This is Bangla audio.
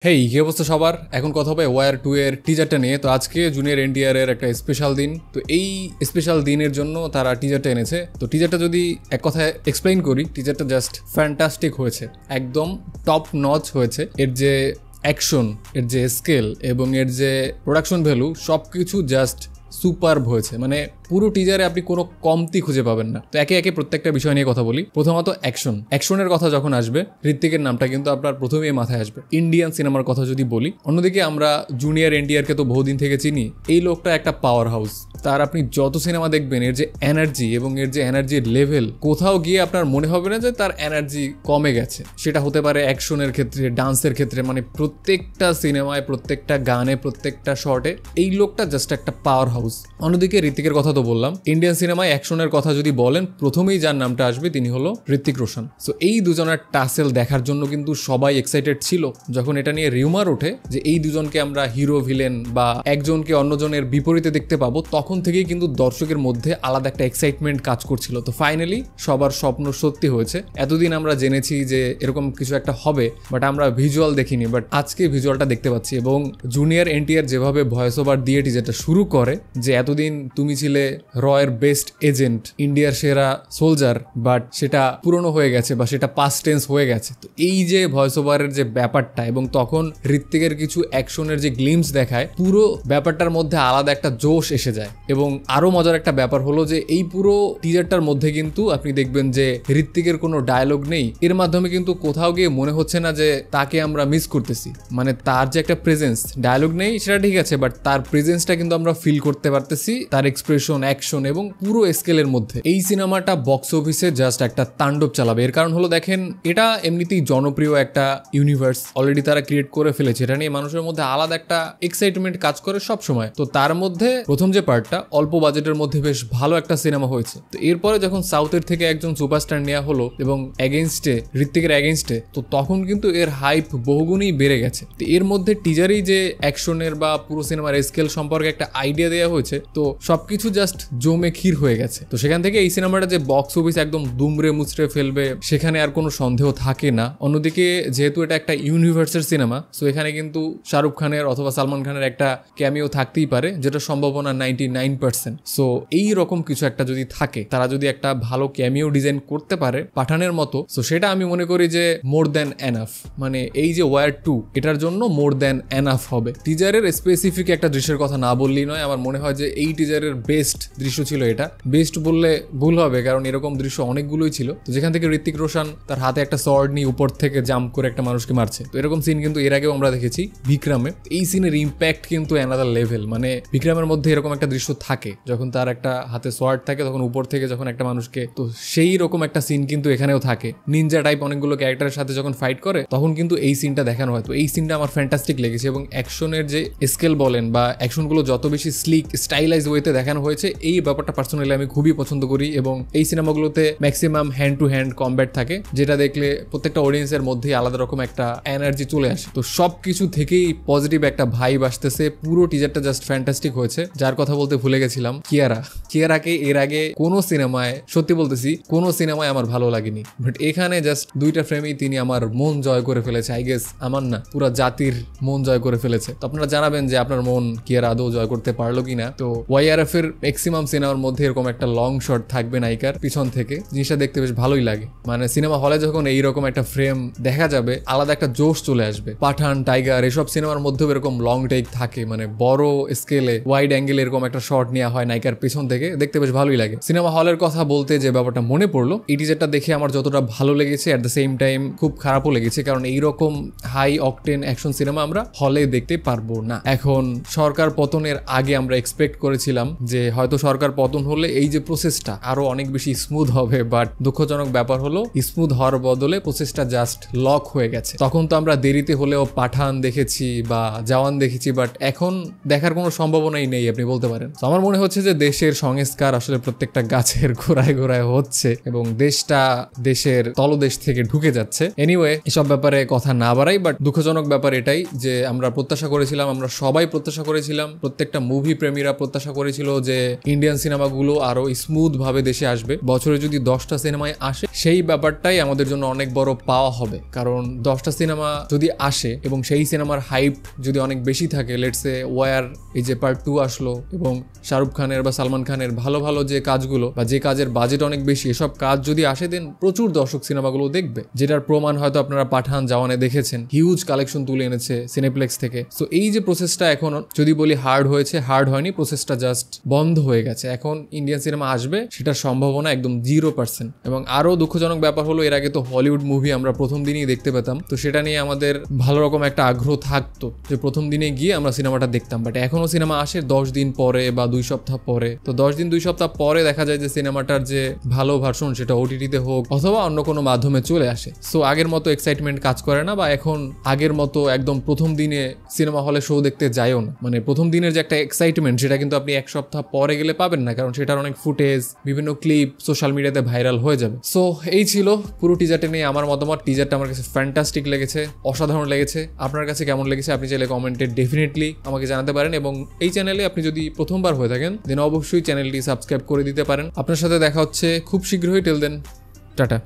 হেই, কি অবস্থা সবার? এখন কথা হবে ওয়ার 2 এর টিজারটা নিয়ে। তো আজকে জুনিয়র এনটিআর এর একটা স্পেশাল দিন। তো এই স্পেশাল দিনের জন্য তারা টিজারটা এনেছে। তো টিজারটা যদি এক কথায় এক্সপ্লেইন করি, টিজারটা জাস্ট ফ্যান্টাস্টিক হয়েছে, একদম টপ নচ হয়েছে। এর যে অ্যাকশন, এর যে স্কেল এবং এর যে প্রোডাকশন ভ্যালু, সব কিছু জাস্ট সুপারব হয়েছে। মানে পুরো টিজারে আপনি কোনো কমতি খুঁজে পাবেন না। তো একে একে প্রত্যেকটা বিষয় নিয়ে কথা বলি। প্রথমত অ্যাকশনের কথা যখন আসবে, ঋত্বিকের নামটা কিন্তু আপনার প্রথমেই মাথায় আসবে। ইন্ডিয়ান সিনেমার কথা যদি বলি, অন্যদিকে আমরা জুনিয়র এনটিআরকে তো বহুদিন থেকে চিনি। এই লোকটা একটা পাওয়ার হাউস। তার আপনি যত সিনেমা দেখবেন, এর যে এনার্জি এবং এর যে এনার্জির লেভেল, কোথাও গিয়ে আপনার মনে হবে না যে তার এনার্জি কমে গেছে। সেটা হতে পারে অ্যাকশনের ক্ষেত্রে, ডান্সের ক্ষেত্রে, মানে প্রত্যেকটা সিনেমায়, প্রত্যেকটা গানে, প্রত্যেকটা শর্টে এই লোকটা জাস্ট একটা পাওয়ার হাউস। অন্যদিকে ঋত্বিকের কথা তো বললাম। ইন্ডিয়ান সিনেমায় অ্যাকশনের কথা যদি বলেন, প্রথমেই যার নামটা আসবে তিনি হলো ঋত্বিক রোশন। সো এই দুজনের টাসেল দেখার জন্য কিন্তু সবাই এক্সাইটেড ছিল। যখন এটা নিয়ে রিউমার ওঠে যে এই দুজনকে আমরা হিরো ভিলেন বা একজনকে অন্যজনের বিপরীতে দেখতে পাবো, তখন থেকেই কিন্তু দর্শকের মধ্যে আলাদা একটা এক্সাইটমেন্ট কাজ করছিল। তো ফাইনালি সবার স্বপ্ন সত্যি হয়েছে। এতদিন আমরা জেনেছি যে এরকম কিছু একটা হবে, বাট আমরা ভিজুয়াল দেখিনি, বাট আজকে ভিজুয়ালটা দেখতে পাচ্ছি। এবং জুনিয়র এনটিআর যেভাবে ভয়েস ওভার দিয়ে টিজারটা শুরু করে, যে এতদিন তুমি ছিলে রয়ের বেস্ট এজেন্ট, ইন্ডিয়ার সেরা সোলজার, বাট সেটা পুরনো হয়ে গেছে বা সেটা পাস্ট টেন্স হয়ে গেছে। তো এই যে ভয়েস ওভারের যে ব্যাপারটা, এবং তখন ঋত্বিকের কিছু অ্যাকশনের যে গ্লিমস দেখায়, পুরো ব্যাপারটার মধ্যে আলাদা একটা জোশ এসে যায়। এবং আরো মজার একটা ব্যাপার হলো যে এই পুরো টিজারটার মধ্যে কিন্তু আপনি দেখবেন যে ঋত্বিকের কোনো ডায়লগ নেই। এর মাধ্যমে কিন্তু কোথাও গিয়ে মনে হচ্ছে না যে তাকে আমরা মিস করতেছি। মানে তার যে একটা প্রেজেন্স, ডায়লগ নেই সেটা ঠিক আছে, বাট তার প্রেজেন্সটা কিন্তু আমরা ফিল করতে পারতেছি, তার এক্সপ্রেশন, অ্যাকশন এবং পুরো স্কেলের মধ্যে। এই সিনেমাটা বক্স অফিসে জাস্ট একটা তাণ্ডব চালাবে। এর কারণ হলো, দেখেন, এটা এমনিতেই জনপ্রিয় একটা ইউনিভার্স অলরেডি তারা ক্রিয়েট করে ফেলেছে। এটা নিয়ে মানুষের মধ্যে আলাদা একটা এক্সাইটমেন্ট কাজ করে সব সময়। তো তার মধ্যে প্রথম যে পার্টটা অল্প বাজেটের মধ্যে বেশ ভালো একটা সিনেমা হয়েছে। তো এরপরে যখন সাউথের থেকে একজন সুপারস্টার নেওয়া হলো এবং এগেইনস্টে, ঋত্বিকের এগেইনস্টে, তো তখন কিন্তু এর হাইপ বহুগুণই বেড়ে গেছে। তো এর মধ্যে টিজারেই যে অ্যাকশনের বা পুরো সিনেমার স্কেল সম্পর্কে একটা আইডিয়া দেওয়া হয়েছে, তো সবকিছু জাস্ট জমে ক্ষীর হয়ে গেছে। তো সেখান থেকে এই সিনেমাটা যে বক্স অফিস একদম দুমড়ে মুচড়ে ফেলবে, সেখানে আর কোনো সন্দেহ থাকে না। অন্যদিকে যেহেতু এটা একটা ইউনিভার্সের সিনেমা, সো এখানে কিন্তু শাহরুখ খানের অথবা সালমান খানের একটা ক্যামিও থাকতেই পারে, যেটা সম্ভাবনা 99%। সো এই রকম কিছু একটা যদি থাকে, তারা যদি একটা ভালো ক্যামিও ডিজাইন করতে পারে পাঠানের মতো, সো সেটা আমি মনে করি যে মোর দ্যান এনাফ। মানে এই যে ওয়ার 2, এটার জন্য মোর দ্যান এনাফ হবে। টিজারের স্পেসিফিক একটা দৃশ্যের কথা না বললেই নয়। আমার মনে হয় যে এই টিজারের বেস্ট দৃশ্য ছিল এটা। বেস্ট বললে ভুল হবে, কারণ এরকম দৃশ্য অনেকগুলোই ছিল। তো যেখান থেকে ঋত্বিক রোশন তার হাতে একটা সর্ড নিয়ে উপর থেকে জাম্প করে একটা মানুষকে মারছে, তো এরকম সিন কিন্তু এর আগেও আমরা দেখেছি বিক্রমে। এই সিনের ইম্প্যাক্ট কিন্তু অ্যানাদার লেভেল। মানে বিক্রমের মধ্যে এরকম একটা দৃশ্য থাকে, যখন তার একটা হাতে সোয়ার্ড থাকে, তখন উপর থেকে যখন একটা মানুষকে, তো সেই রকম একটা সিন কিন্তু এখানেও থাকে। নিনজা টাইপ অনেকগুলো ক্যারেক্টারের সাথে যখন ফাইট করে, তখন কিন্তু এই সিনটা দেখানো হয়। তো এই সিনটা আমার ফ্যান্টাস্টিক লেগেছে। এবং অ্যাকশনের যে স্কেল বলেন বা অ্যাকশনগুলো যত বেশি স্লিক, স্টাইলাইজ ওয়েতে দেখানো হয়েছে, এই ব্যাপারটা পার্সোনালি আমি খুবই পছন্দ করি। এবং এই সিনেমাগুলোতে maximum hand to hand combat থাকে, যেটা দেখলে প্রত্যেকটা অডিয়েন্সের মধ্যেই আলাদা রকম একটা এনার্জি চলে আসে। তো সব কিছু থেকেই পজিটিভ একটা ভাইব আসতেছে। পুরো টিজারটা জাস্ট ফ্যান্টাস্টিক হয়েছে। যার কথা বলতে ভুলে গেছিলাম, কিয়ারাকে এর আগে কোনো সিনেমায়, সত্যি বলতেছি, কোনো সিনেমায় আমার ভালো লাগেনি, বাট এখানে জাস্ট দুইটা ফ্রেমেই তিনি আমার মন জয় করে ফেলেছে। আই গেস আমার না, পুরো জাতির মন জয় করে ফেলেছে। তো আপনারা জানাবেন যে আপনার মন কিয়ারা আদৌ জয় করতে পারলো কিনা। তো ওয়াইআরএফ এর ম্যাক্সিমাম সিনেমার মধ্যে এরকম একটা লং শট থাকবে নায়িকার পিছন থেকে, জিনিসটা দেখতে বেশ ভালোই লাগে। মানে সিনেমা হলে যখন এইরকম একটা ফ্রেম দেখা যাবে, আলাদা একটা জোশ চলে আসবে। পাঠান, টাইগার, এসব সিনেমার মধ্যেও এরকম লং টেক থাকে, মানে বড় স্কেলে ওয়াইড অ্যাঙ্গেল এরকম একটা শট নেওয়া হয় নায়িকার পেছন থেকে, দেখতে বেশ ভালোই লাগে। সিনেমা হলের কথা বলতে যে ব্যাপারটা মনে পড়লো, এই টিজারটা দেখে আমার যতটা ভালো লেগেছে, অ্যাট দ্য সেম টাইম খুব খারাপও লেগেছে, কারণ এইরকম হাই অকটেন অ্যাকশন সিনেমা আমরা হলে দেখতে পারবো না। এখন সরকার পতনের আগে আমরা এক্সপেক্ট করেছিলাম যে হয়তো সরকার পতন হলে এই যে প্রসেসটা আরো অনেক বেশি স্মুথ হবে, বাট দুঃখজনক ব্যাপার হলো স্মুথ হওয়ার বদলে প্রসেসটা জাস্ট লক হয়ে গেছে। তখন তো আমরা দেরিতে হলেও পাঠান দেখেছি বা জওয়ান দেখেছি, বাট এখন দেখার কোনো সম্ভাবনাই নেই আপনি বলতে পারেন। তো আমার মনে হচ্ছে যে দেশের সংস্কার আসলে প্রত্যেকটা গাছের গোড়ায় গোড়ায় হচ্ছে এবং দেশটা দেশের তলদেশ থেকে ঢুকে যাচ্ছে। এনিওয়ে, এসব ব্যাপারে কথা না বাড়াই, বাট দুঃখজনক ব্যাপার এটাই যে আমরা প্রত্যাশা করেছিলাম, আমরা সবাই প্রত্যাশা করেছিলাম, প্রত্যেকটা মুভি প্রেমীরা প্রত্যাশা করেছিল যে ইন্ডিয়ান সিনেমাগুলো আরো স্মুথ ভাবে দেশে আসবে। বছরে যদি 10টা সিনেমায় আসে সেই ব্যাপারটাই আমাদের জন্য অনেক বড় পাওয়া হবে, কারণ 10টা সিনেমা যদি আসে এবং সেই সিনেমার হাইপ যদি অনেক বেশি থাকে, লেটসে ওয়ার এই যে পার্ট 2 আসলো এবং শাহরুখ খানের বা সালমান খানের ভালো ভালো যে কাজগুলো বা যে কাজের বাজেট অনেক বেশি, এসব কাজ যদি আসে দেন প্রচুর দর্শক সিনেমাগুলো দেখবে, যেটার প্রমাণ হয়তো আপনারা পাঠান জওয়ানে দেখেছেন, হিউজ কালেকশন তুলে এনেছে সিনেপ্লেক্স থেকে। সো এই যে প্রসেসটা এখন যদি বলি হার্ড হয়েছে, হার্ড হয়নি, প্রসেসটা জাস্ট বন্ধ হয়ে গেছে। এখন ইন্ডিয়ান সিনেমা আসবে সেটার সম্ভাবনা একদম 0%। এবং আরো দুঃখজনক ব্যাপার হলো এর আগে তো হলিউড মুভি আমরা প্রথম দিনই দেখতে পেতাম, তো সেটা নিয়ে আমাদের ভালো রকম একটা আগ্রহ থাকতো যে প্রথম দিনে গিয়ে আমরা সিনেমাটা দেখতাম। বাট এখনো সিনেমা আসে 10 দিন পরে বা 2 সপ্তাহ পরে, তো 10 দিন 2 সপ্তাহ পরে দেখা যায় যে সিনেমাটার যে ভালো ভার্সন সেটা ওটিটিতে হোক অথবা অন্য কোনো মাধ্যমে চলে আসে। সো আগের মতো এক্সাইটমেন্ট কাজ করে না, বা এখন আগের মতো একদম প্রথম দিনে সিনেমা হলে শো দেখতে যায়ও না। মানে প্রথম দিনের যে একটা এক্সাইটমেন্ট সেটা কিন্তু আপনি এক সপ্তাহ পরে গেলে পাবেন না, কারণ সেটার অনেক ফুটেজ, বিভিন্ন ক্লিপ সোশ্যাল মিডিয়াতে ভাইরাল হয়ে যাবে। সো এই ছিল পুরো টিজারটা নিয়ে আমার মতামত। টিজারটা আমার কাছে ফ্যান্টাস্টিক লেগেছে, অসাধারণ লেগেছে। আপনার কাছে কেমন লেগেছে আপনি চাইলে কমেন্টে ডেফিনেটলি আমাকে জানাতে পারেন, এবং এই চ্যানেলে আপনি যদি প্রথমবার হয়ে থাকেন দেন অবশ্যই চ্যানেলটি সাবস্ক্রাইব করে দিতে পারেন। আপনার সাথে দেখা হচ্ছে খুব শীঘ্রই। Till then, tata.